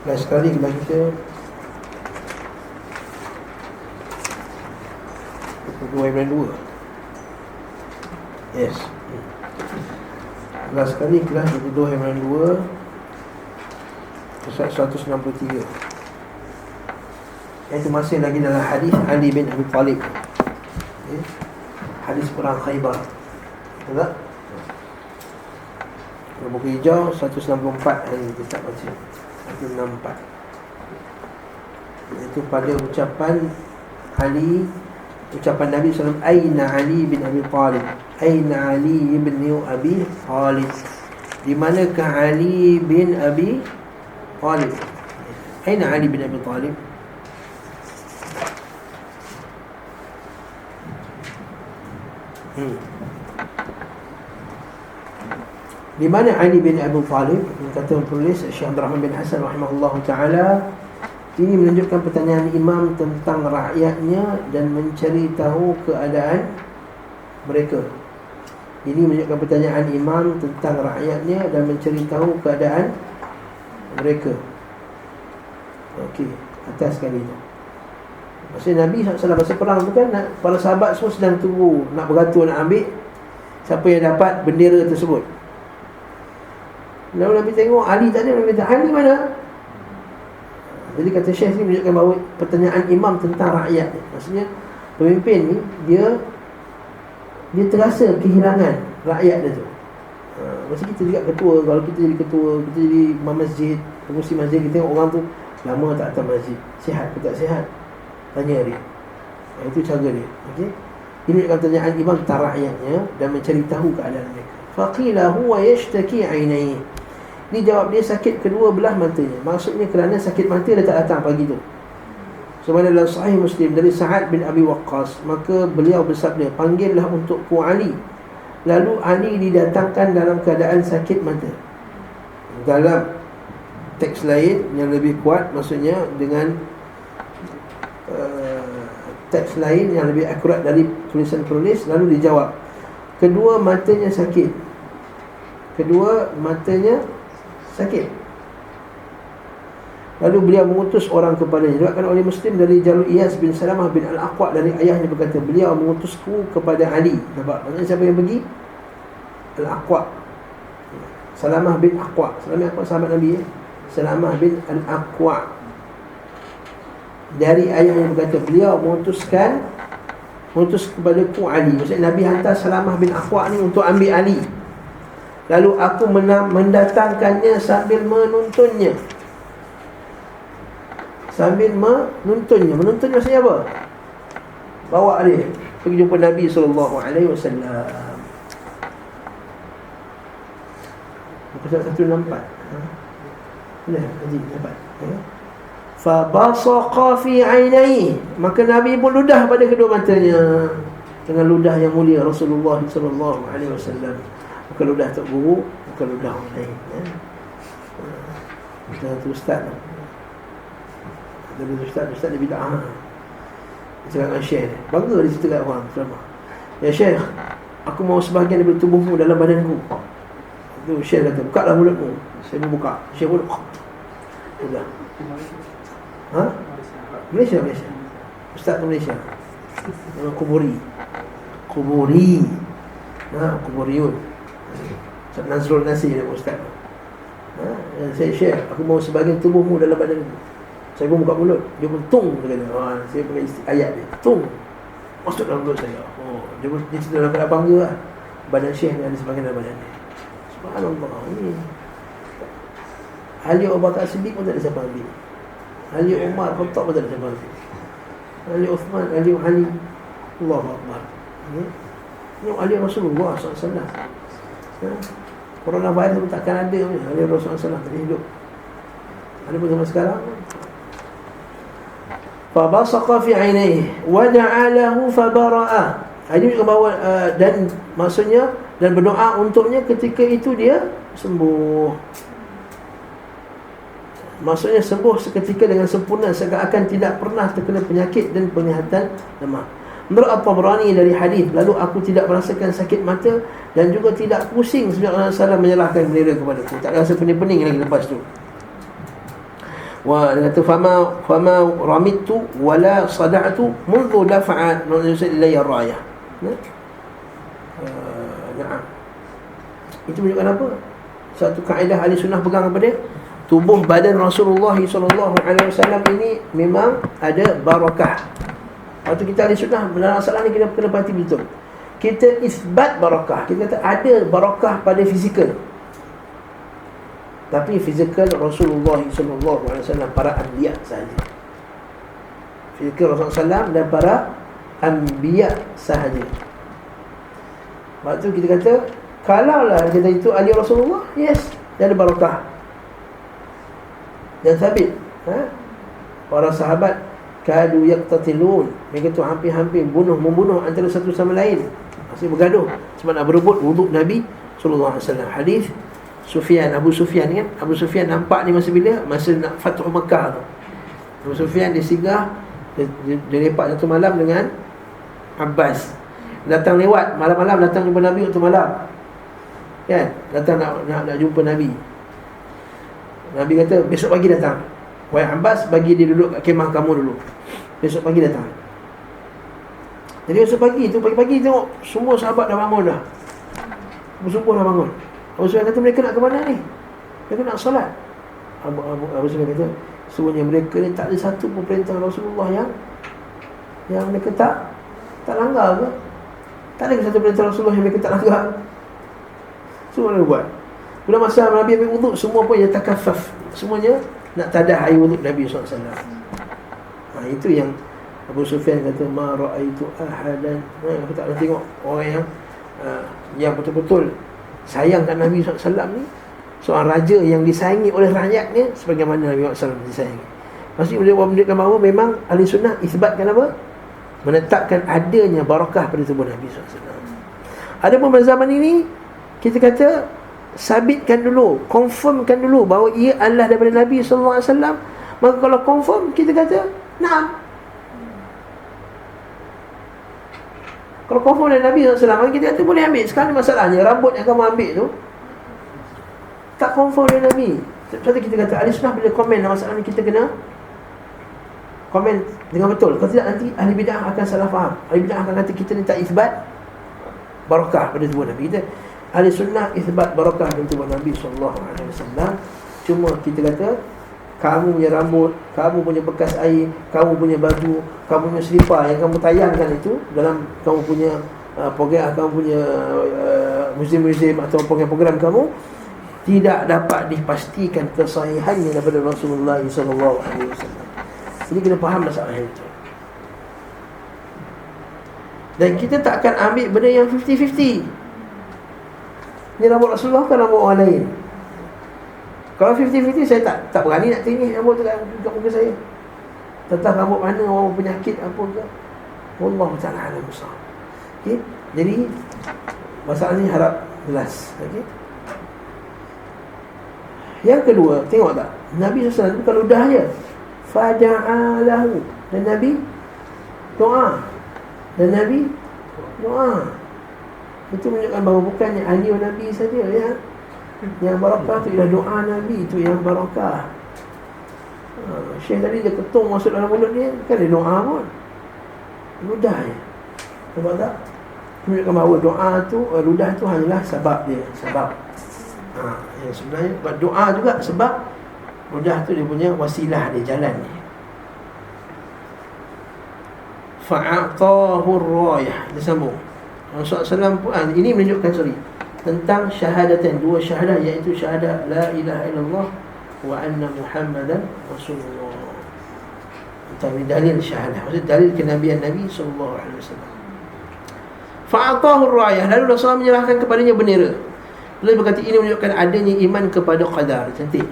Last sekali kelas kita 22/2. Yes. Last sekali kelas 22/2 Pusat 163. Itu masih lagi dalam hadis Ali bin Abi Talib, hadis perang Khaybar. Betul tak? Buku hijau 164 hari kita tak baca 164. Itu pada ucapan Ali, ucapan Nabi SAW, Aina Ali bin Abi Talib, Aina Ali bin Abi Talib, di manakah Ali bin Abi Talib? Aina Ali bin Abi Talib? Di mana Ali bin Abi Talib? Kata penulis Syekh Abdul Rahman bin Hasan rahimahullahu taala, ini menunjukkan pertanyaan imam tentang rakyatnya dan mencari tahu keadaan mereka. Ini menunjukkan pertanyaan imam tentang rakyatnya dan mencari tahu keadaan mereka. Okey, atas sekali tu. Maksudnya Nabi SAW masa perang tu kan, para sahabat semua sedang tunggu nak beratur, nak ambil siapa yang dapat bendera tersebut. Lalu Nabi tengok Ali tak ada, Nabi kata, Ali mana? Jadi kata Syekh ni menunjukkan bahawa pertanyaan imam tentang rakyat, maksudnya pemimpin ni dia terasa kehilangan rakyat dia tu. Macam kita juga ketua, kalau kita jadi ketua, kita jadi imam masjid, pengurusi masjid, kita tengok orang tu lama tak datang masjid, sihat ke tak sihat, tanya dia. Itu cara dia. Okey. Ini menunjukkan pertanyaan imam tentang rakyatnya dan mencari tahu keadaan mereka. Faqila huwa yashtaki ainaihi. Ni jawab dia sakit kedua belah matanya. Maksudnya kerana sakit mata dia tak datang pagi tu. Sebagaimana dalam Sahih Muslim dari Sa'ad bin Abi Waqqas, maka beliau bersabda, panggillah untukku Ali. Lalu Ali didatangkan dalam keadaan sakit mata. Dalam teks lain yang lebih kuat, maksudnya dengan teks lain yang lebih akurat dari tulisan penulis, lalu dijawab, kedua matanya sakit. Kedua matanya sakit. Lalu beliau mengutus orang kepadanya. Diriwayatkan oleh Muslim dari Jalul Iyas bin Salamah bin Al-Aqwa dari ayahnya berkata, beliau mengutusku kepada Ali. Nampak? Maksudnya siapa yang pergi? Al-Aqwa, Salamah bin Aqwa. Salamah bin Aqwa sahabat Nabi, Salamah bin Al-Aqwa. Dari ayahnya berkata, beliau mengutus kepadaku Ali. Maksudnya Nabi hantar Salamah bin Aqwa ni untuk ambil Ali. Lalu aku mendatangkannya sambil menuntunnya. Sambil menuntunnya. Menuntunnya maksudnya apa? Bawa dia pergi jumpa Nabi SAW. Muka surat 164. Boleh haji dapat. Fabasaqa fi ainaihi, maka Nabi pun ludah pada kedua matanya dengan ludah yang mulia Rasulullah SAW. Bukan ludah Tok Guru, bukan ludah orang lain. Kita tu ustaz. Dari ustaz dia bid'ah. Dia cakap dengan Syekh, bangga dia cerita kat orang selama. Ya Syekh, aku mau sebahagian daripada tubuhmu dalam badanku. Tu Syekh kata, buka lah mulutmu. Saya pun buka. Syekh pun sudah. Malaysia. Ustaz tu Malaysia. Kuburi. Kuburiyun. Ustaz Nazrul Nasir dia ustaz. Saya Syekh, aku mau sebahagian tubuhmu dalam badanku. Saya pun buka mulut. Dia pun tung, dia kata. Saya pakai ayat dia, tung, masuk dalam mulut saya. Dia cerita dalam keadaan bangga lah. Badan Syekh ni ada sebahagian dalam badan dia. Subhanallah. Ini Ali Abu Bakar Siddiq pun tak ada siapa ambil. Ali Umar Khattab pun tak ada siapa ambil. Ali Uthman, Ali Allahu Akbar. Ini Ali Rasulullah SAW. Coronavirus pun takkan ada punya. Ali Rasulullah SAW tak hidup. Ada pun zaman sekarang. Fabasaqa fi ainaihi wa da'alahu fabara'a. Ini juga bahawa dan maksudnya dan berdoa untuknya ketika itu dia sembuh. Maksudnya sembuh seketika dengan sempurna, seakan-akan tidak pernah terkena penyakit dan penglihatan lemah. Menurut At-Tabrani dari hadis, lalu aku tidak merasakan sakit mata dan juga tidak pusing sejak Rasulullah SAW menyerahkan bendera kepadaku. Tak rasa pening-pening lagi lepas tu. Wa dia kata fama ramitu wala sada'tu mundu dafa'at manusia ilayya rayah. Na'am. Itu menunjukkan apa? Satu kaedah ahli sunnah pegang kepada tubuh badan Rasulullah SAW ini memang ada barakah. Waktu kita ahli sunnah dalam masalah ni kita kena perhati betul. Kita isbat barakah. Kita kata ada barakah pada fizikal. Tapi fizikal Rasulullah SAW para anbiya sahaja. Fizikal Rasulullah SAW dan para anbiya sahaja. Waktu kita kata kalaulah kita itu ahli Rasulullah, yes, dia ada barakah dan sabit. Para sahabat kadu yaqtatilun, mereka tu hampir-hampir membunuh antara satu sama lain, masih bergaduh sebab nak berebut wuduk Nabi sallallahu alaihi wasallam. Hadis Abu Sufyan kan, Abu Sufyan nampak ni masa bila? Masa nak Fathu Makkah tu. Abu Sufyan dia singgah, dia lepak satu malam dengan Abbas. Datang lewat malam-malam, datang jumpa Nabi waktu malam, kan? Datang nak jumpa Nabi. Nabi kata besok pagi datang. Wahai Abbas, bagi dia duduk kat kemah kamu dulu. Besok pagi datang. Jadi besok pagi tu, pagi-pagi tengok semua sahabat dah bangun dah. Subuh dah bangun. Abu Sufyan kata mereka nak ke mana ni? Mereka nak solat. Abu Sufyan kata sebenarnya mereka ni tak ada satu pun perintah Rasulullah yang mereka tak langgar ke? Tak ada satu perintah Rasulullah yang mereka tak langgar. Semua mereka buat. Bila masa Nabi ambil wuduk, semua pun ya takaffaf. Semuanya nak tadah air wuduk Nabi SAW. Itu yang Abu Sufyan kata ma ra'aitu ahadan. Aku tak nak tengok orang yang betul-betul sayangkan Nabi SAW ni, seorang raja yang disayangi oleh rakyatnya sebagaimana Nabi SAW disayangi. Maksudnya beliau menunjukkan bahawa memang ahli sunnah isbatkan apa? Menetapkan adanya barakah pada tubuh Nabi SAW. Adapun pada zaman ini kita kata sabitkan dulu, confirmkan dulu bahawa ia adalah daripada Nabi SAW. Maka kalau confirm, kita kata naam. Kalau confirm dari Nabi SAW, maka kita kata boleh ambil. Sekarang masalahnya rambut yang kamu ambil tu tak confirm dari Nabi. Sebab kita kata ahli sunnah bila komen dalam masalah ni, kita kena komen dengan betul. Kalau tidak nanti ahli bid'ah akan salah faham. Ahli bid'ah akan kata kita ni tak isbat barakah pada tubuh Nabi. Kita ahli sunnah isbat barakah pada tubuh Nabi SAW. Cuma kita kata kamu punya rambut, kamu punya bekas air, kamu punya baju, kamu punya selipar yang kamu tayangkan itu dalam kamu punya program, kamu punya museum-museum atau program-program kamu, tidak dapat dipastikan kesahihannya daripada Rasulullah SAW. Jadi kena faham masalah itu. Dan kita tak akan ambil benda yang 50-50. Ni rambut Rasulullah kan rambut orang lain. Kalau 50-50 saya tak berani nak tinggi rambut tu kat muka saya. Tentang rambut mana, orang penyakit apa ke, Wallahu ta'ala alam besar. Okay? Jadi masalah ni harap jelas. Okay? Yang kedua, tengok tak, Nabi SAW bukan ludah je, fada'alahu, dan Nabi doa. Dan Nabi doa. Itu menunjukkan bahawa bukannya ahli Nabi saja yang barakah tu ialah doa Nabi tu yang barakah. Syekh tadi dia ketung masuk dalam mulut dia, kan dia doa pun ludah je. Nampak tak? Menunjukkan bahawa doa tu, ludah tu hanyalah sebab dia. Sebab yang sebenarnya buat doa juga sebab ludah tu dia punya wasilah dia, jalan ni. Fa'atahu ar-rayah. Dia sambung Rasulullah SAW pun ini menunjukkan tentang syahadatain, dua syahadah, iaitu syahadah la ilaha illallah wa anna Muhammadan Rasulullah. Itu dalil syahadah, maksud dalil kenabian Nabi sallallahu alaihi wasallam. Fa'atahu ar-rayah, lalu Rasulullah menyerahkan kepadanya bendera. Beliau berkata ini menunjukkan adanya iman kepada qadar. Cantik.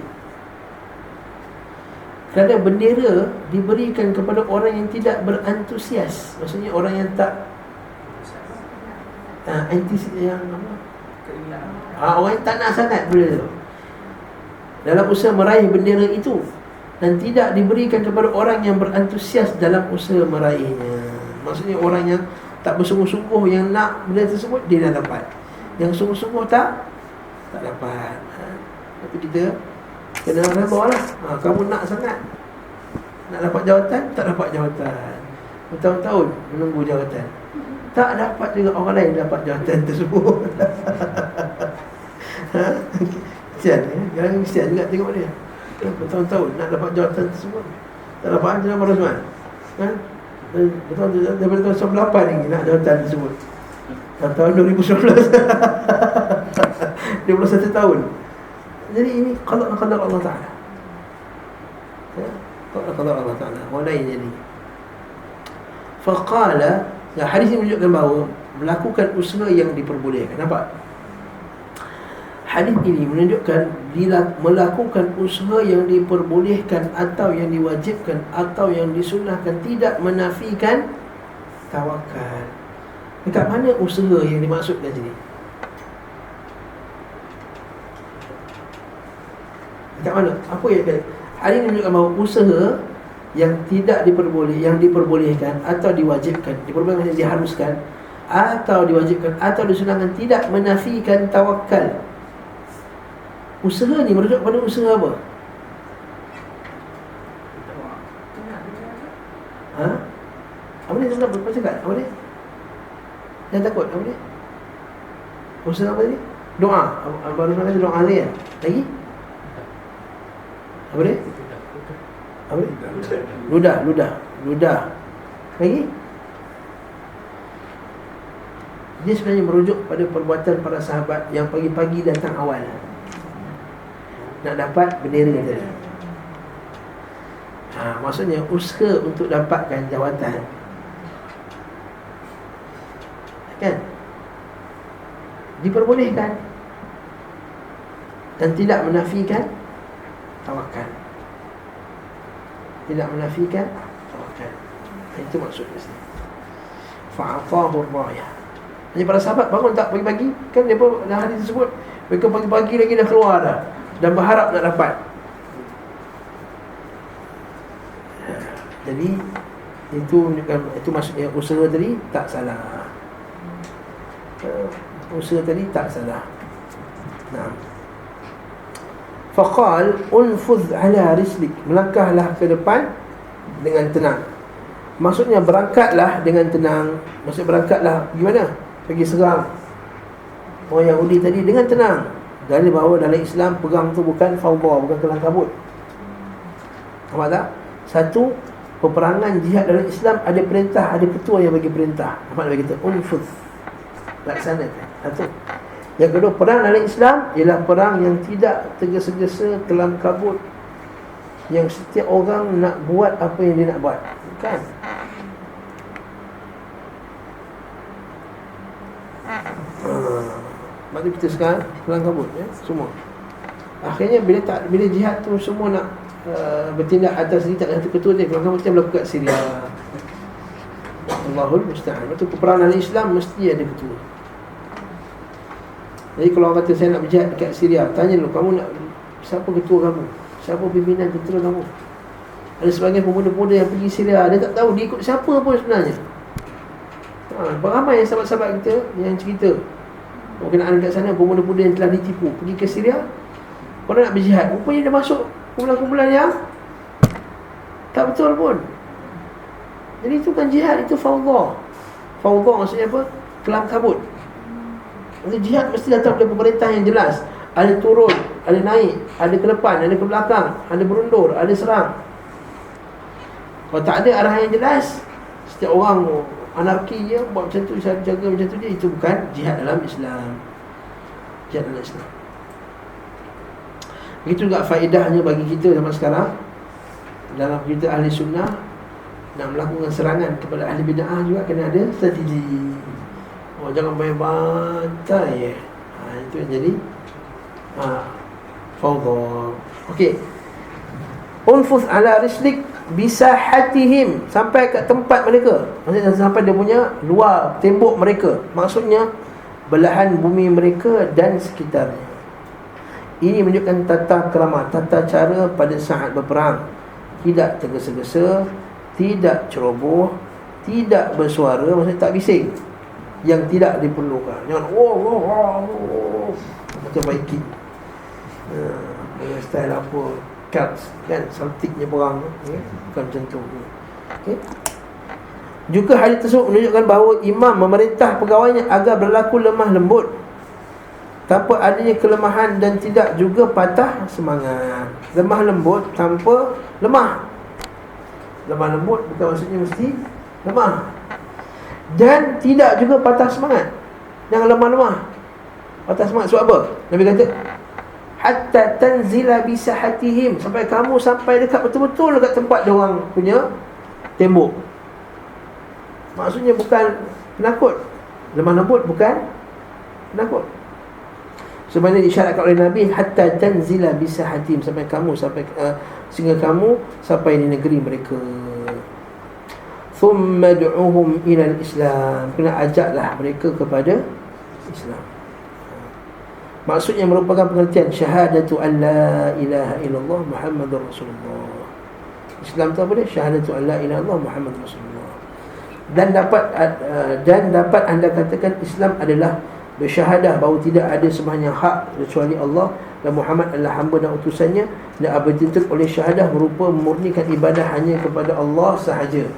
Kerana bendera diberikan kepada orang yang tidak berantusias, maksudnya orang yang tak yang apa? Orang yang tak nak sangat bendera dalam usaha meraih bendera itu, dan tidak diberikan kepada orang yang berantusias dalam usaha meraihnya. Maksudnya orang yang tak bersungguh-sungguh yang nak benda tersebut, dia dah dapat. Yang sungguh-sungguh tak dapat. Tapi kita kena redha lah. Kamu nak sangat nak dapat jawatan, tak dapat jawatan, bertahun-tahun menunggu jawatan, tak dapat juga orang lain dapat jawatan tersebut. Kesian Jangan kesian juga tengok dia, bertahun-tahun nak dapat jawatan tersebut, tak dapat. Macam Abang Rosman bertahun-tahun, daripada tahun 98 lagi nak jawatan tersebut. Tahun 2019 21 tahun. Jadi ini qada Allah Ta'ala, qada Allah Ta'ala, orang lain jadi. Faqala, hadis ini menunjukkan bahawa melakukan usaha yang diperbolehkan. Nampak? Hadis ini menunjukkan melakukan usaha yang diperbolehkan atau yang diwajibkan atau yang disunahkan tidak menafikan tawakal. Dekat mana usaha yang dimaksudkan sini? Dekat mana? Apa yang hadis ini menunjukkan bahawa usaha yang tidak yang diperbolehkan atau diwajibkan, diperbolehkan yang diharuskan atau diwajibkan atau disunahkan tidak menafikan tawakal. Usaha ni merujuk pada usaha apa? Apa ni tuan-tuan berapa cakap? Apa ni? Jangan takut. Apa ni? Usaha apa ni? Doa. Baru kata doa ni kan? Lagi? Apa ni? Apa ni? Ludah. Lagi? Dia sebenarnya merujuk pada perbuatan para sahabat yang pagi-pagi datang awal nak dapat bendera tadi. Maksudnya usaha untuk dapatkan jawatan, kan, diperbolehkan dan tidak menafikan tawakal. Tidak menafikan tawakal. Itu maksudnya. Fa'atahu ar-rayah. Jadi para sahabat bangun tak pagi-pagi, kan dia pun dalam hadis tersebut, mereka pagi-pagi lagi dah keluar dah dan berharap nak dapat. Jadi itu maksudnya usaha tadi tak salah. Usaha tadi tak salah. Nah. Faqal unfudh ala rislik, melangkahlah ke depan dengan tenang. Maksudnya berangkatlah dengan tenang. Maksudnya berangkatlah gimana? Pergi serang orang Yahudi tadi dengan tenang. Dari bahawa dalam Islam perang tu bukan fawda, bukan kelang kabut. Nampak tak? Satu, peperangan jihad dalam Islam ada perintah, ada ketua yang bagi perintah. Nampak dia kata unfudh, laksanakan. Satu. Yang kedua, perang dalam Islam ialah perang yang tidak tergesa-gesa, kelam kabut, yang setiap orang nak buat apa yang dia nak buat. Bukan. Maksud kita sekarang kelam kabut, ya, semua. Akhirnya bila jihad tu semua nak bertindak atas diri, tak ada ketua dia. Kelam kabut dia berlaku kat Syria. Allahul musta'an. Betul, peperangan dalam Islam mesti ada ketua. Jadi kalau orang kata saya nak berjihad dekat Syria, tanya dulu, kamu nak, siapa ketua kamu? Siapa pimpinan tentera kamu? Ada sebagian pemuda-pemuda yang pergi Syria, dia tak tahu dia ikut siapa pun sebenarnya. Ramai yang sahabat-sahabat kita yang cerita berkenaan dekat sana, pemuda-pemuda yang telah ditipu pergi ke Syria, orang nak berjihad, rupanya dia masuk kumpulan-kumpulan yang tak betul pun. Jadi itu kan jihad, itu fawda. Fawda maksudnya apa? Kelam kabut. Maksudnya jihad mesti datang dari pemerintah yang jelas. Ada turun, ada naik, ada ke depan, ada ke belakang, ada berundur, ada serang. Kalau tak ada arahan yang jelas, setiap orang anarki je, buat macam tu, jaga macam tu je, itu bukan jihad dalam Islam. Jihad dalam Islam. Begitu juga faedahnya bagi kita zaman sekarang, dalam kita ahli sunnah, nak melakukan serangan kepada ahli bid'ah juga kena ada strategi. Jangan main bantai. Itu yang jadi fawda. Okey. Unfus ala rislik bisahatihim, sampai ke tempat mereka. Maksudnya sampai dia punya luar tembok mereka. Maksudnya belahan bumi mereka dan sekitarnya. Ini menunjukkan tata krama, tata cara pada saat berperang. Tidak tergesa-gesa, tidak ceroboh, tidak bersuara, maksudnya tak bising yang tidak diperlukan. Jangan macam Viking. Dengan style apa, Celts kan, Celticnya perang, okay? Bukan macam tu, okay? Juga hadis tersebut menunjukkan bahawa imam memerintah pegawainya agar berlaku lemah lembut tanpa adanya kelemahan dan tidak juga patah semangat. Lemah lembut tanpa lemah. Lemah lembut bukan maksudnya mesti lemah. Dan tidak juga patah semangat. Jangan lemah-lemah, patah semangat. Sebab apa? Nabi kata hatta tanzila bisahatihim, sampai kamu sampai dekat betul-betul dekat tempat dia orang punya tembok. Maksudnya bukan penakut. Lemah lembut bukan penakut. Sebenarnya disyaratkan oleh Nabi hatta tanzila bisahatihim, sampai kamu sehingga kamu sampai di negeri mereka. Thumma du'uhum ila al-Islam, kena ajaklah mereka kepada Islam. Maksudnya merupakan pengertian syahadatu an la ilaha illallah Muhammadur Rasulullah. Islam tu apa dia? Syahadatu an la ilaha illallah Muhammadur Rasulullah. Dan dapat anda katakan Islam adalah bersyahadah bahawa tidak ada sembahan yang hak kecuali Allah dan Muhammad adalah hamba dan utusannya, dan bertuntut oleh syahadah merupa memurnikan ibadah hanya kepada Allah sahaja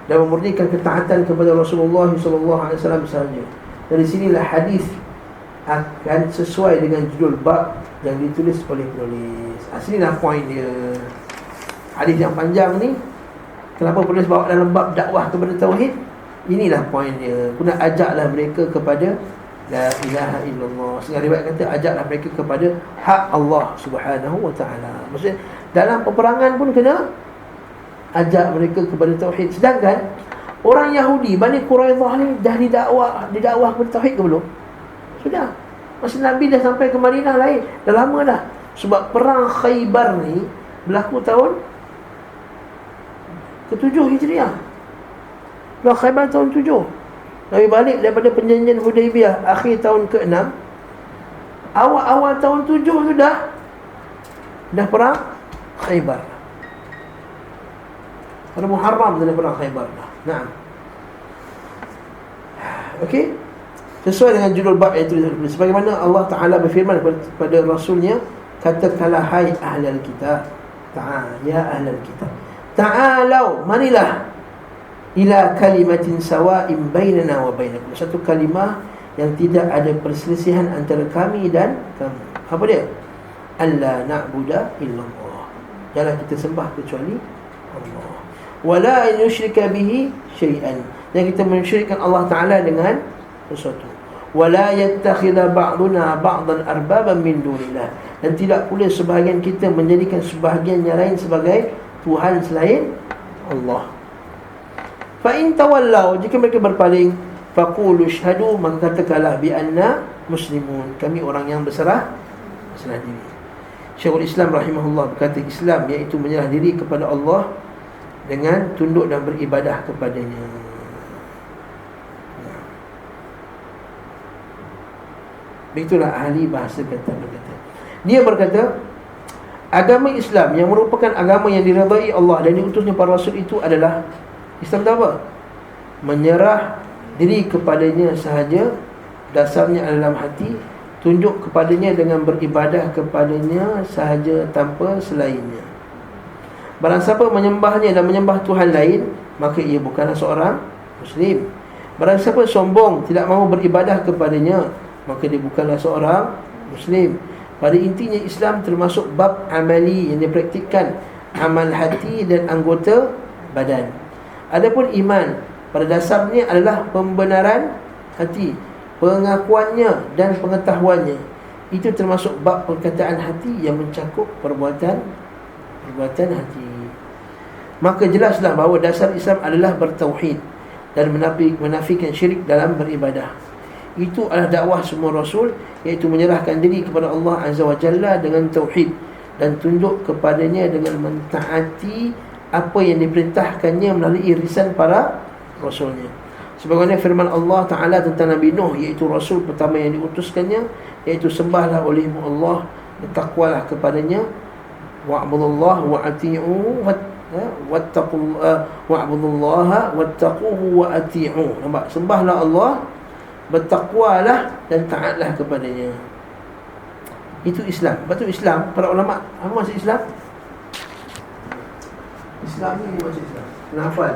dan memurnikan ketaatan kepada Rasulullah SAW sahaja. Dari sinilah hadis akan sesuai dengan judul bab yang ditulis oleh penulis. Sinilah poin dia. Hadis yang panjang ni, kenapa penulis bawa dalam bab dakwah kepada tauhid? Inilah poin dia. Kena ajaklah mereka kepada la ilaha illallah. Sehingga riwayat kata ajaklah mereka kepada hak Allah Subhanahu wa taala. Maksudnya dalam peperangan pun kena ajak mereka kepada tauhid. Sedangkan orang Yahudi Bani Quraidah ni dah didakwah kepada tauhid ke belum? Sudah. Masa Nabi dah sampai ke Madinah lain, dah lama dah. Sebab perang Khaybar ni berlaku tahun ke-7 Hijriah. Perang Khaybar tahun 7. Nabi balik daripada perjanjian Hudaibiyah akhir tahun ke-6. Awal-awal tahun 7 tu dah perang Khaybar. Pada Muharram dah perang Khaybar dah. Naam. Okey. Sesuai dengan judul bab yang ditulis. Sebagaimana Allah Ta'ala berfirman kepada Rasulnya, katakanlah hai ahlal kitab, ya ahlal kitab, ta'alau, marilah, ila kalimatin sawa'in bainana wa bainakum, satu kalimah yang tidak ada perselisihan antara kami dan kamu. Apa dia? Alla na'budu illallah, jangan kita sembah kecuali Allah. Wala yusyrika bihi syai'an, dan kita mensyirikkan Allah Ta'ala dengan sesuatu. Wala yattakhidha ba'duna ba'dan arbaban min dunillah, dan tidak pula sebahagian kita menjadikan sebahagian yang lain sebagai Tuhan selain Allah. Fa in tawallau, jika mereka berpaling, faqulu syhadu, maka katakanlah bi anna muslimun, kami orang yang berserah diri. Syekhul Islam rahimahullah berkata, Islam iaitu menyerah diri kepada Allah dengan tunduk dan beribadah kepadanya. Begitulah ahli bahasa kata berkata. Dia berkata, agama Islam yang merupakan agama yang diridai Allah dan diutusnya para rasul itu adalah Islam itu apa? Menyerah diri kepadanya sahaja, dasarnya dalam hati, tunjuk kepadanya dengan beribadah kepadanya sahaja tanpa selainnya. Barang siapa menyembahnya dan menyembah Tuhan lain, maka ia bukanlah seorang Muslim. Barang siapa sombong tidak mahu beribadah kepadanya, maka dia bukanlah seorang Muslim. Pada intinya Islam termasuk bab amali yang dipraktikkan, amal hati dan anggota badan. Adapun iman pada dasarnya adalah pembenaran hati, pengakuannya dan pengetahuannya. Itu termasuk bab perkataan hati yang mencakup perbuatan hati. Maka jelaslah bahawa dasar Islam adalah bertauhid dan menafikan syirik dalam beribadah. Itu adalah dakwah semua Rasul, iaitu menyerahkan diri kepada Allah Azza wa Jalla dengan tauhid dan tunduk kepadanya dengan mentaati apa yang diperintahkannya melalui irisan para Rasulnya. Sebagaimana firman Allah Ta'ala tentang Nabi Nuh, iaitu Rasul pertama yang diutuskannya, iaitu sembahlah olehmu Allah, bertakwalah kepadanya, wa'budullaha wa'ati'u wa'budullaha wattaquhu wa'ati'u. Nampak? Sembahlah Allah, bertakwalah dan taatlah kepadanya. Itu Islam. Lepas tu Islam, para ulama' apa maksud Islam? Islam ni maksud Islam. Kena hafal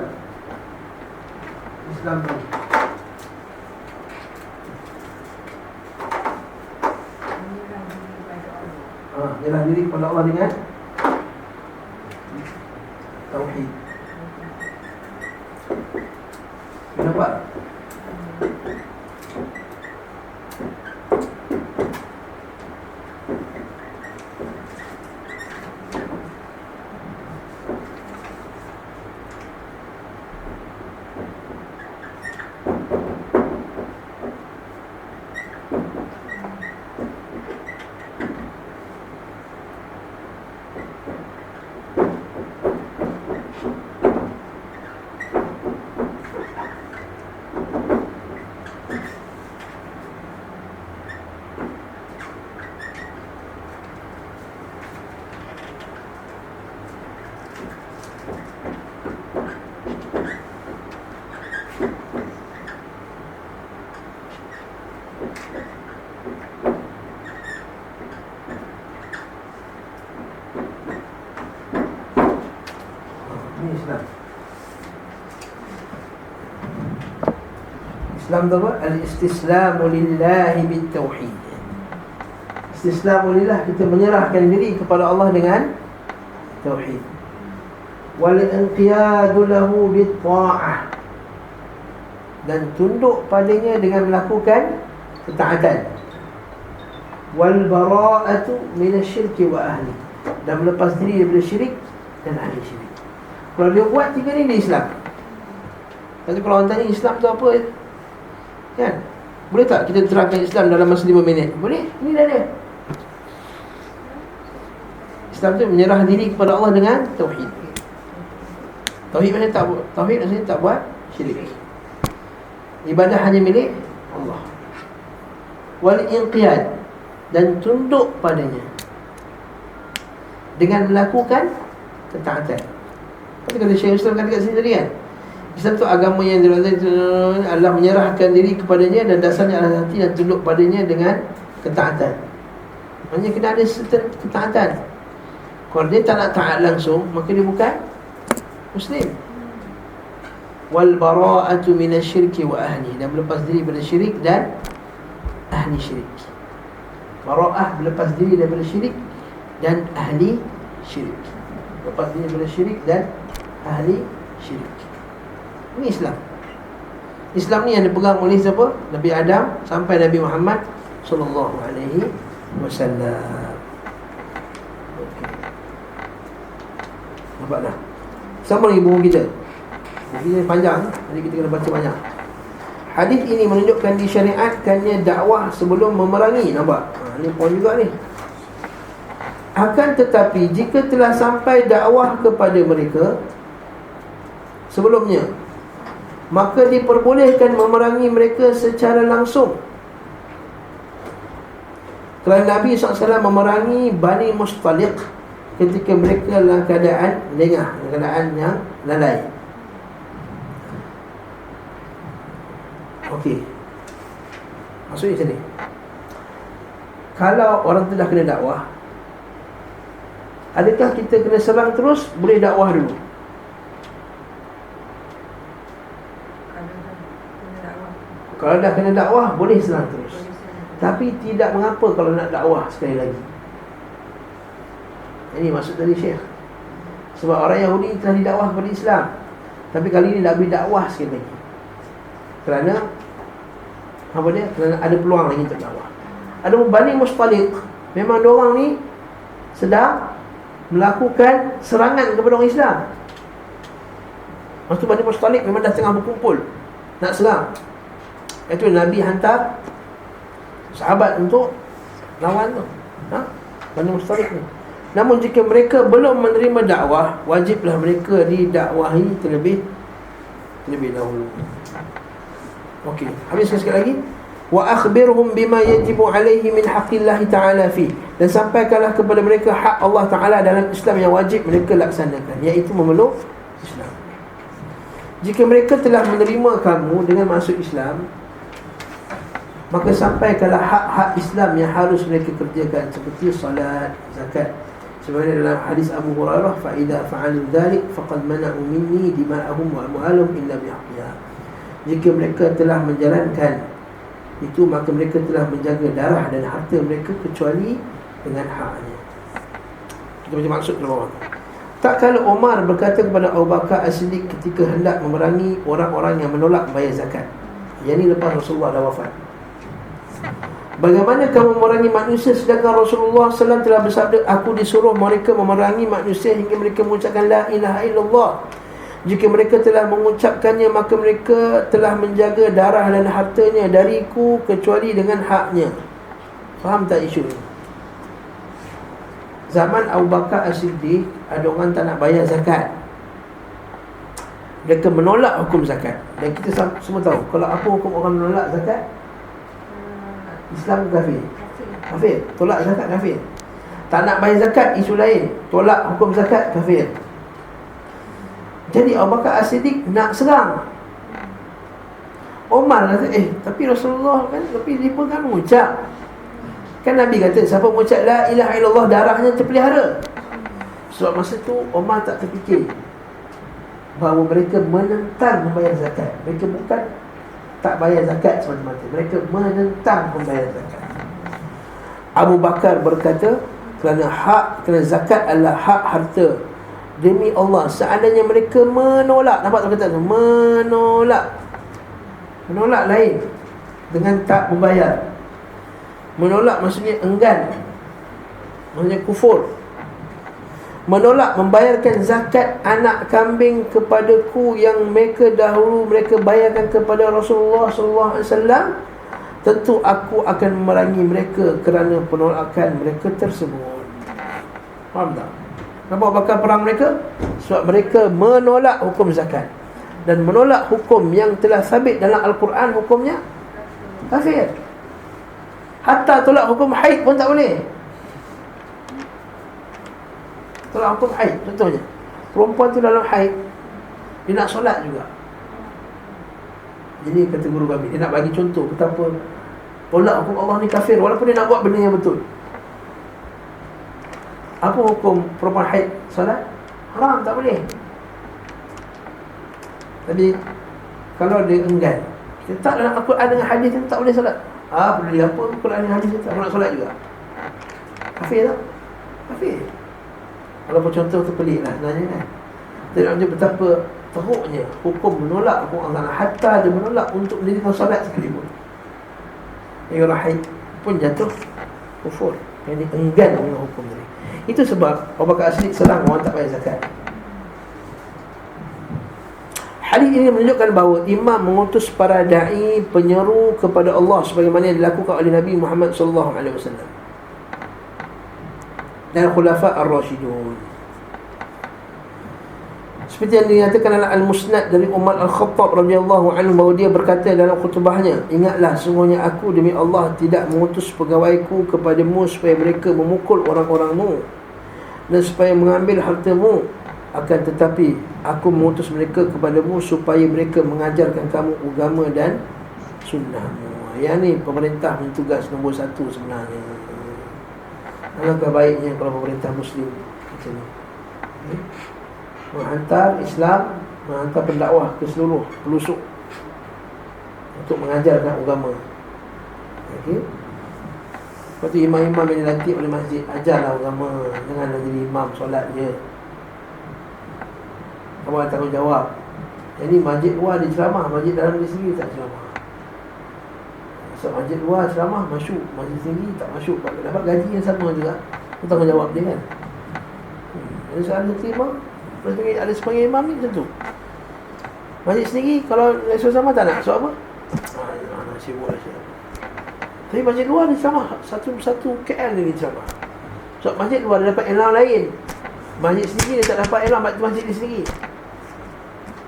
Islam ni. Nyerah diri kepada Allah dengan tauhid. Nampak? Islam tu apa? Al-istislamu lillahi bitauhid. Istislamu lillah, kita menyerahkan diri kepada Allah dengan tauhid. Wal inqiyadu lahu bit-ta'ah, dan tunduk padanya dengan melakukan ketaatan. Wal bara'atu minasyirki wa ahli, dan melepas diri daripada syirik dan ahli syirik. Kalau dia buat tiga ni, dia Islam. Tapi kalau orang tanya Islam tu apa, kan? Boleh tak kita terangkan Islam dalam masa 5 minit? Boleh, ini dah dia. Islam tu menyerah diri kepada Allah dengan tauhid. Tauhid maksudnya tak buat syirik. Ibadah hanya milik Allah. Wal inqiyad, dan tunduk padanya dengan melakukan ketaatan. Tapi kata Syekh Islam kata kat sini tadi kan, Islam tu agama yang Allah menyerahkan diri kepadanya, dan dasarnya adalah hati, dan tunduk padanya dengan ketaatan. Maksudnya kena ada certain ketaatan. Kalau dia tak nak taat langsung, maka dia bukan Muslim. Wal bara'atu minasyirki wa ahli, dan melepas diri daripada syirik dan ahli syirik. Bara'ah, melepas diri daripada syirik dan ahli syirik. Lepas diri daripada syirik dan ahli syirik. Ini Islam. Islam ni yang dipegang oleh siapa? Nabi Adam sampai Nabi Muhammad sallallahu alaihi wasallam. Okey. Nampak dah? Sama lagi buku kita. Buku kita panjang, jadi kita kena baca banyak. Hadis ini menunjukkan disyariatkannya dakwah sebelum memerangi. Nampak? Ini poin juga ni. Akan tetapi jika telah sampai dakwah kepada mereka sebelumnya, maka diperbolehkan memerangi mereka secara langsung. Kerana Nabi SAW memerangi Bani Mustaliq ketika mereka dalam keadaan lengah, keadaan yang lalai. Okey, maksudnya macam ni. Kalau orang tu dah kena dakwah, adakah kita kena serang terus? Boleh dakwah dulu. Kalau dah kena dakwah, boleh serang terus. Tapi tidak mengapa kalau nak dakwah sekali lagi. Ini maksud dari Syekh. Sebab orang Yahudi telah didakwah kepada Islam, tapi kali ini nak beri dakwah sekali lagi. Kerana apa dia? Kerana ada peluang lagi untuk dakwah. Ada Bani Mustaliq, memang diorang ni sedang melakukan serangan kepada orang Islam. Maksud Bani Mustaliq memang dah tengah berkumpul nak serang. Itu Nabi hantar sahabat untuk lawan tu, Bani Mustaliq ni. Namun jika mereka belum menerima dakwah, wajiblah mereka didakwahi terlebih dahulu. Okey, habiskan sekali lagi. Wa akhbirhum bima yajibu alaihi min haqqillah ta'ala fi, dan sampaikanlah kepada mereka hak Allah Ta'ala dalam Islam yang wajib mereka laksanakan, iaitu memeluk Islam. Jika mereka telah menerima kamu dengan masuk Islam, Maka sampaikanlah hak-hak Islam yang harus mereka kerjakan, seperti salat, zakat. Sebenarnya dalam hadis Abu Hurairah, fa idza fa'alu dzalik faqad mana'u minni dima'ahum wa amwalahum illa bihaqqiha. Jika mereka telah menjalankan itu, maka mereka telah menjaga darah dan harta mereka kecuali dengan haknya. Kita baca maksud dalam bawah. Tak kala Umar berkata kepada Abu Bakar As-Siddiq ketika hendak memerangi orang-orang yang menolak bayar zakat, yang ini lepas Rasulullah dah wafat, bagaimana kamu memerangi manusia sedangkan Rasulullah SAW telah bersabda, aku disuruh mereka memerangi manusia hingga mereka mengucapkan la ilaha illallah. Jika mereka telah mengucapkannya, maka mereka telah menjaga darah dan hartanya dariku kecuali dengan haknya. Faham tak isu ini? Zaman Abu Bakar As-Siddiq, ada orang tak nak bayar zakat, mereka menolak hukum zakat. Dan kita semua tahu, kalau apa hukum orang menolak zakat? Islam kafir. Kafir. Tolak zakat kafir. Tak nak bayar zakat, isu lain. Tolak hukum zakat, kafir. Jadi Abu Bakar As-Siddiq nak serang Umar, kata, tapi Rasulullah kan, tapi dia pun kan mengucap. Kan Nabi kata, siapa mengucap la ilaha illallah darahnya terpelihara. Sebab masa tu Umar tak terfikir bahawa mereka menentang membayar zakat. Mereka bukan tak bayar zakat semata-mata, mereka menentang membayar zakat. Abu Bakar berkata, kerana zakat adalah hak harta. Demi Allah, seandainya mereka menolak, nampak tak kata tu? Menolak lain dengan tak membayar. Menolak maksudnya enggan, maksudnya kufur. Menolak membayarkan zakat anak kambing kepadaku yang mereka dahulu mereka bayarkan kepada Rasulullah SAW, tentu aku akan memerangi mereka kerana penolakan mereka tersebut. Faham tak? Kenapa bakal perang mereka? Sebab mereka menolak hukum zakat. Dan menolak hukum yang telah sabit dalam Al-Quran, hukumnya kafir. Hatta tolak hukum haid pun tak boleh. Tolak hukum haid, contohnya perempuan tu dalam haid, dia nak solat juga. Jadi kata guru kami, dia nak bagi contoh betapa tolak hukum Allah ni kafir, walaupun dia nak buat benda yang betul. Apa hukum perempuan haid solat? Haram, tak boleh. Jadi kalau dia enggan, dia tak dalam Al-Quran dengan hadis, dia tak boleh solat. Perlu dia apa? Al-Quran dengan hadis, tak nak solat juga. Kafir tak? Kafir. Walaupun contoh tu pelik lah sebenarnya kan. Kita nak tunjuk betapa teruknya hukum menolak hukum Allah, hatta dia menolak untuk mendirikan solat sekalipun. Orang haid pun jatuh kufur, yang dia enggan dengan hukum ini. Itu sebab Abu Bakar As-Siddiq serang orang tak bayar zakat. Hadis ini menunjukkan bahawa imam mengutus para da'i penyeru kepada Allah sebagaimana yang dilakukan oleh Nabi Muhammad SAW dan Khulafa Ar-Rashidun. Seperti yang dinyatakan dalam Al-Musnad dari Umar Al-Khattab radhiyallahu anhu, bahawa dia berkata dalam khutbahnya, ingatlah sungguhnya aku demi Allah tidak mengutus pegawaiku kepadamu supaya mereka memukul orang-orangmu dan supaya mengambil hartamu, akan tetapi aku mengutus mereka kepadamu supaya mereka mengajarkan kamu agama dan sunnahmu. Yang ni pemerintah punya tugas nombor 1 sebenarnya. Alangkah baiknya kalau pemerintah Muslim macam ni, menghantar Islam, menghantar pendakwah ke seluruh pelosok untuk mengajarkan agama. Okey. Lepas tu imam-imam yang dilantik oleh masjid, ajarlah agama, janganlah jadi imam solat je. Kamu ada tanggungjawab. Jadi masjid luar dia ceramah, masjid dalam dia sendiri tak ceramah. So masjid luar ceramah masuk, masjid sendiri tak masuk, dapat gaji yang sama juga. Itu tanggungjawab dia kan. Ada soalan imam, ada sebagai imam ni macam tu. Masjid sendiri kalau Rasul sama tak nak, so apa? Sibuk lah siap. Tapi masjid luar dia ceramah, satu KL dia ceramah. So masjid luar dia dapat elam lain, masjid sendiri dia tak dapat elam, masjid dia sendiri.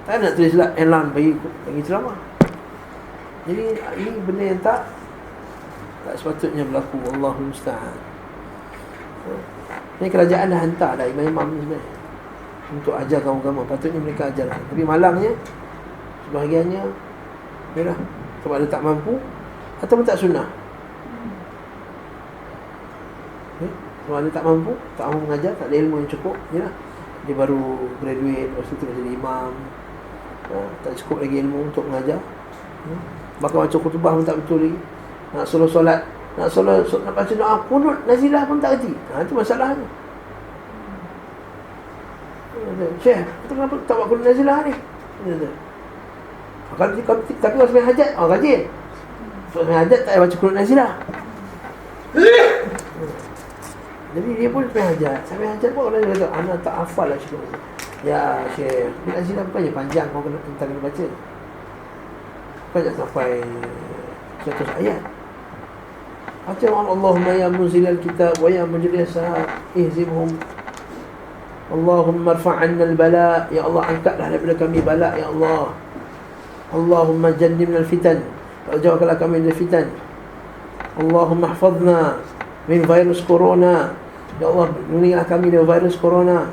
Tak nak tulis lah elan bagi ceramah. Jadi ini benda yang tak sepatutnya berlaku. Allahul musta'an. Ini kerajaan dah hantar dah imam-imam ni sebenarnya untuk ajarkan agama. Patutnya mereka ajar. Tapi malangnya sebahagiannya yalah, sebab dia tak mampu, ataupun tak sunnah? Kalau dia tak mampu mengajar, tak ada ilmu yang cukup, ya, dia baru graduate, lepas tu jadi imam, tak cukup lagi ilmu untuk mengajar, bahkan baca khutbah pun tak betul lagi, nak solat, nak baca doa kunut nazilah pun tak erti. Itu masalahnya. Syekh, kenapa tak buat kunut nazilah ni? Tapi kalau sembahyang hajat, rajin. Kalau sembahyang hajat tak payah baca kunut nazilah. Jadi dia pun sembahyang hajat. Sembahyang hajat pun orang kata, anak tak hafal lah syekh. Ya syekh, kunut nazilah bukannya panjang, kau kena baca. Bukannya sampai 100 ayat. Baca Allahumma ya munzilal kitab wa ya mujriyas sahab ihzimhum. Allahumma rfa'anna al-bala, ya Allah angkatlah daripada kami bala, ya Allah. Allahumma jannibna al-fitan, jauhkanlah kami dari fitan. Allahumma hafazna min virus corona, ya Allah lindungilah kami dari virus corona.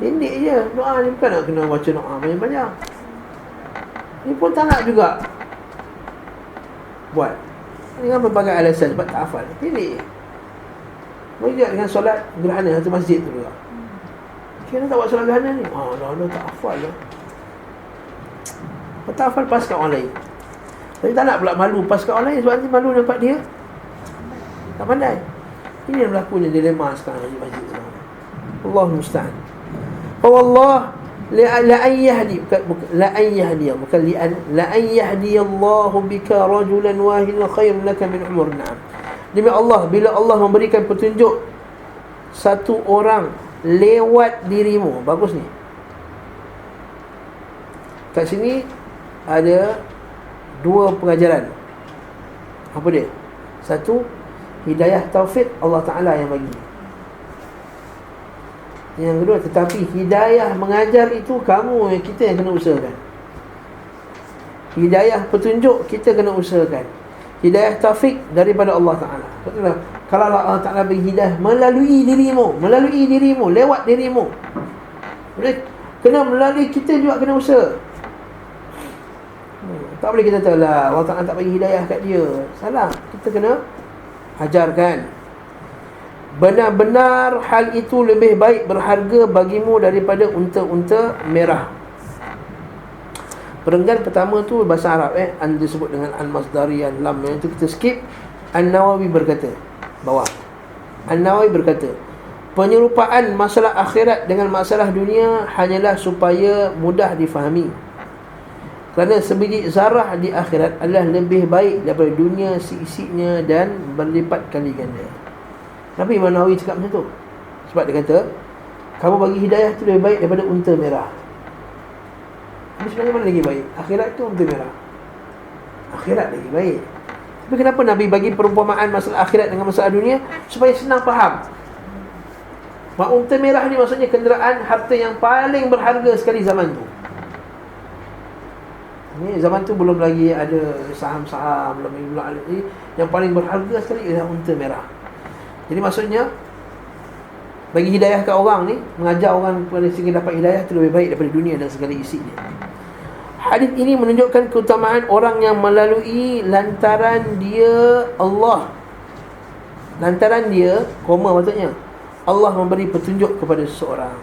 Pendek je doa ni, bukan nak kena baca doa banyak-banyak. Ni pun tak nak juga buat dengan berbagai alasan sebab tak hafal. Pendek. Mereka dengan solat gerhana satu masjid tu juga. Kira tak buat solat gerhana ni, tak hafal lah. Tak hafal pas kat orang lain. Tapi tak nak pula malu pas kat orang lain, sebab nanti malu nampak dia tak pandai. Ini yang berlakunya dilema sekarang di masjid sekarang. Allahu musta'an. Wallah la an yahdi Allah bika rajulan wahidan khairun laka min umur na'am. Demi Allah, bila Allah memberikan petunjuk satu orang lewat dirimu, bagus ni. Kat sini ada dua pengajaran. Apa dia? Satu, hidayah taufik Allah Ta'ala yang bagi. Yang kedua, tetapi hidayah mengajar itu kita yang kena usahakan. Hidayah petunjuk kita kena usahakan. Hidayah taufik daripada Allah Ta'ala. Kalau Allah Ta'ala bagi hidayah melalui dirimu, lewat dirimu, kena melalui kita juga kena usaha. Tak boleh kita kata lah Allah Ta'ala tak bagi hidayah kat dia. Salah. Kita kena ajarkan. Benar-benar hal itu lebih baik berharga bagimu daripada unta-unta merah. Perenggan pertama tu bahasa Arab Anda sebut dengan Al-Masdariyan Lam. Yang itu kita skip. An-Nawawi berkata bawah, An-Nawawi berkata, penyerupaan masalah akhirat dengan masalah dunia hanyalah supaya mudah difahami. Kerana sebiji zarah di akhirat adalah lebih baik daripada dunia seisinya dan berlipat kali ganda. Kenapa Imam Nawawi cakap macam tu? Sebab dia kata, kamu bagi hidayah tu lebih baik daripada unta merah. Tapi sebenarnya mana lagi baik? Akhirat tu unta merah. Akhirat lagi baik. Tapi kenapa Nabi bagi perumpamaan masalah akhirat dengan masalah dunia? Supaya senang faham. Mak unta merah ni maksudnya kenderaan harta yang paling berharga sekali zaman tu. Ni zaman tu belum lagi ada saham-saham, yang paling berharga sekali ialah unta merah. Jadi maksudnya bagi hidayah kat orang ni, mengajar orang kepada sehingga dapat hidayah itu lebih baik daripada dunia dan segala isinya. Hadis ini menunjukkan keutamaan orang yang melalui lantaran dia Allah. Lantaran dia, koma maksudnya, Allah memberi petunjuk kepada seseorang.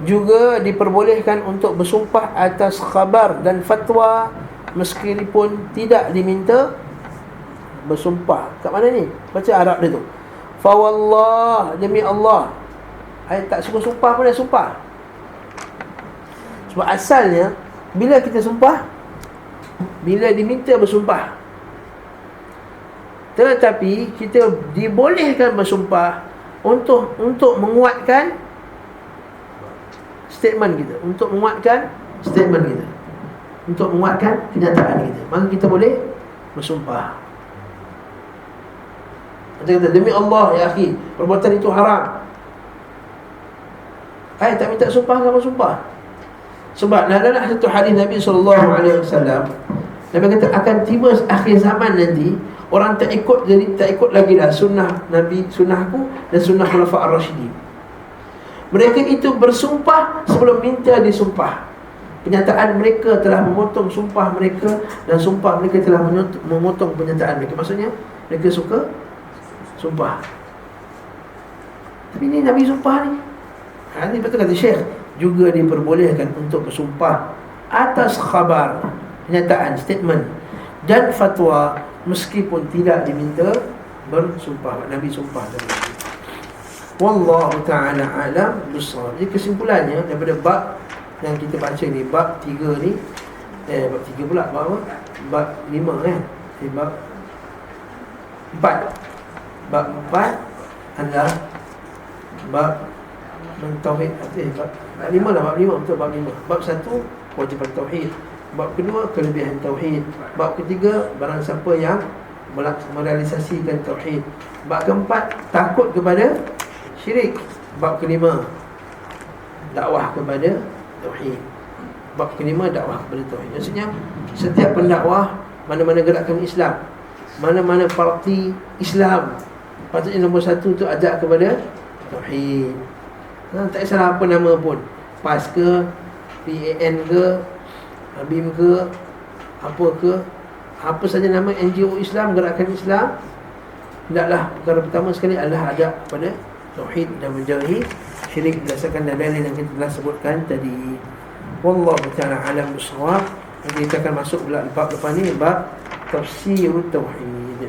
Juga diperbolehkan untuk bersumpah atas khabar dan fatwa meskipun tidak diminta bersumpah. Kat mana ni? Baca Arab dia tu. Fa wallah, demi Allah. Ayat tak suruh sumpah pun dah sumpah. Sebab asalnya bila kita sumpah, bila diminta bersumpah. Tetapi kita dibolehkan bersumpah untuk menguatkan statement kita, untuk menguatkan statement kita, untuk menguatkan kenyataan kita. Maka kita boleh bersumpah. Dia kata, demi Allah ya akhi, perbuatan itu haram. Tak minta sumpah, kamu sumpah. Sebab dalam satu hadis Nabi SAW, Nabi kata akan tiba akhir zaman nanti orang tak ikut lagi dah sunnah Nabi, sunnahku dan sunnah Khulafa' ar-Rasyidin. Mereka itu bersumpah sebelum minta disumpah. Penyataan mereka telah memotong sumpah mereka, dan sumpah mereka telah memotong penyataan mereka. Maksudnya mereka suka sumpah. Tapi ini Nabi sumpah ni. Ini betul kata Syekh, juga diperbolehkan untuk bersumpah atas khabar, penyataan, statement dan fatwa, meskipun tidak diminta bersumpah. Nabi sumpah tadi. Wallahu ta'ala alam bissawab. Jadi kesimpulannya daripada bab yang kita baca ni, bab 3 ni, bab 3 pula, bab apa? Bab 5 kan? Bab 4. Bab 4 adalah bab mentauhid. Bab 5 lah, bab 5 betul, bab 5. Bab 1 kewajipan tauhid. Bab kedua kelebihan tauhid. Bab ketiga barang siapa yang merealisasikan tauhid. Bab keempat takut kepada syirik. Bab kelima dakwah kepada tauhid. Bab kelima dakwah kepada tauhid. Maksudnya setiap pendakwah, mana-mana gerakan Islam, mana-mana parti Islam, patutnya nombor 1 tu ajak kepada tauhid. Tak salah apa nama pun, PAS ke, PAN ke, BIM ke, apa ke, apa saja nama NGO Islam, gerakan Islam, hendaklah perkara pertama sekali adalah ajak kepada tauhid dan menjauhi syirik berdasarkan dalil yang kita telah sebutkan tadi. Wallahu ta'ala alam bissawab. Nanti kita akan masuk pula bab lepas ni, bab tafsirut tauhid.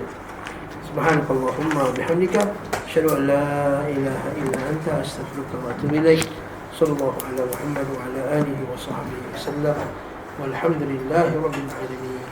Subhanakallahumma bihamdika asyhadu an la ilaha illa anta astaghfiruka wa atubu ilaik. Sallallahu ala Muhammad wa ala alihi wa sahbihi wasallam. Walhamdulillahi rabbil alamin.